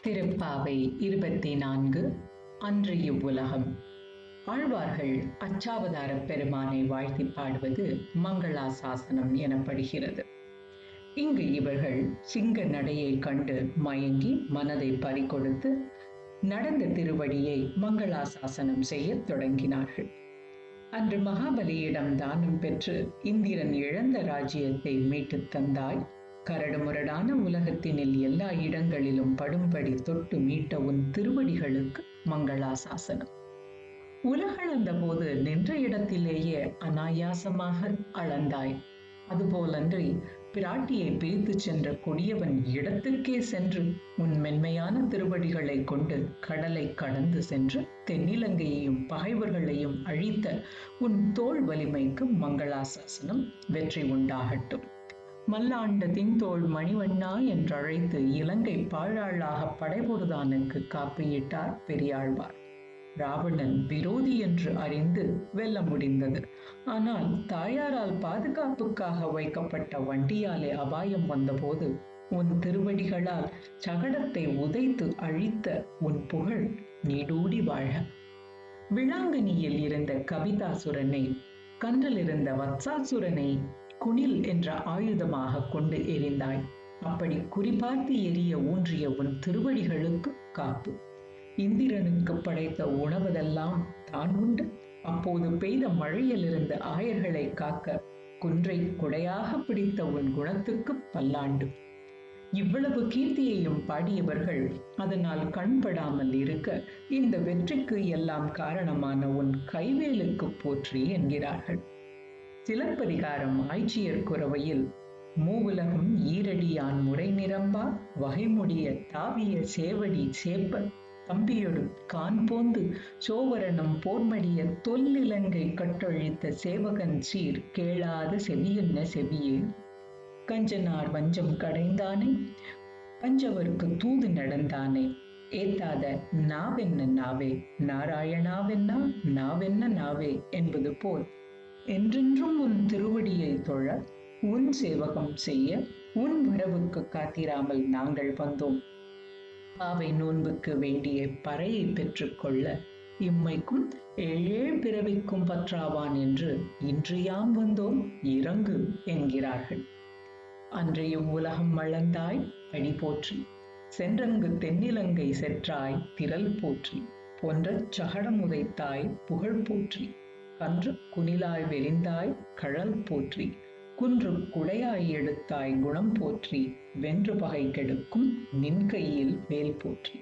திருப்பாவை 24. அன்று இவ்வுலகம். ஆழ்வார்கள் அச்சாவதார பெருமானை வாழ்த்தி பாடுவது மங்களாசாசனம் எனப்படுகிறது. இங்கு இவர்கள் சிங்க நடையை கண்டு மயங்கி மனதை பறிகொடுத்து நடந்த திருவடியை மங்களாசாசனம் செய்ய தொடங்கினார்கள். அன்று மகாபலியிடம் தானம் பெற்று இந்திரன் இழந்த ராஜ்யத்தை மீட்டு தந்தாய். கரடுமுரடான உலகத்தினில் எல்லா இடங்களிலும் படும்படி தொட்டு மீட்ட உன் திருவடிகளுக்கு மங்களாசாசனம். உலகளந்த போது நின்ற இடத்திலேயே அனாயாசமாக அளந்தாய். அதுபோலன்றி பிராட்டியை பிரித்து சென்ற கொடியவன் இடத்துக்கே சென்று உன் மென்மையான திருவடிகளை கொண்டு கடலை கடந்து சென்று தென்னிலங்கையையும் பகைவர்களையும் அழித்த உன் தோள் வலிமைக்கு மங்களாசாசனம் வெற்றி உண்டாகட்டும். மல்லாண்ட தின்தோள் மணிவண்ணா என்றழைத்து இலங்கை பாழாளாக படைபொருதானுக்கு காப்பியிட்டார் பெரியாழ்வார். ராவணன் விரோதி என்று அறிந்து வெல்ல முடிந்தது. ஆனால் தாயாரால் பாதுகாப்புக்காக வைக்கப்பட்ட வண்டியாலே அபாயம் வந்தபோது உன் திருவடிகளால் சகடத்தை உதைத்து அழித்த உன் புகழ் நீடூடி வாழ்க. விளாங்கனியில் இருந்த கபிதாசுரனை, கன்றில் இருந்த வத்சாசுரனை குணில் என்ற ஆயுதமாக கொண்டு எரிந்தாய். அப்படி குறிபார்த்து எரிய ஊன்றிய உன் திருவடிகளுக்கு காப்பு. இந்திரனுக்கு படைத்த உணவதெல்லாம் தான் உண்டு. அப்போது பெய்த மழையிலிருந்து ஆயர்களை காக்க குன்றை குடையாக பிடித்த உன் குணத்துக்கு பல்லாண்டு. இவ்வளவு கீர்த்தியையும் பாடியவர்கள் அதனால் கண்படாமல் இருக்க இந்த வெற்றிக்கு எல்லாம் காரணமான உன் கைவேலுக்கு போற்றி என்கிறார்கள். சிலப்பதிகாரம் ஆய்ச்சியர் குரவையில் மூவுலகும் ஈரடியான் முறை நிரம்பா வகைமுடிய தாவிய சேவடி சேப்ப தம்பியொடு கான் போந்து சோவரனும் போர்மடிய தொல்லிலங்கை கட்டொழித்த சேவகன் சீர் கேளாத செவியென்ன செவியே. கஞ்சனார் வஞ்சம் கடைந்தானே, பஞ்சவர்க்கு தூது நடந்தானே, ஏத்தாத நாவென்ன நாவே, நாராயணாவென்னா நாவென்ன நாவே என்பது போல் என்றென்றும் உன் திருவடியை தொழ, உன் சேவகம் செய்ய, உன் வரவுக்கு காத்திராமல் நாங்கள் வந்தோம். பாவை நோன்புக்கு வேண்டிய பறையை பெற்றுக்கொள்ள இம்மைக்கும் ஏழேழ் பிறவிக்கும் பற்றாவான் என்று இன்று யாம் வந்தோம், இறங்கு என்கிறார்கள். அன்றைய உலகம் அளந்தாய் அடி போற்றி, சென்றங்கு தென்னிலங்கை செற்றாய் திரள் போற்றி, போன்ற சகடம் உதைத்தாய் புகழ் போற்றி, கன்று குனிலாய் வெறிந்தாய் கழல் போற்றி, குன்று குடையாய் எடுத்தாய் குணம் போற்றி, வென்று பகை கெடுக்கும் நின் கையில் வேல் போற்றி.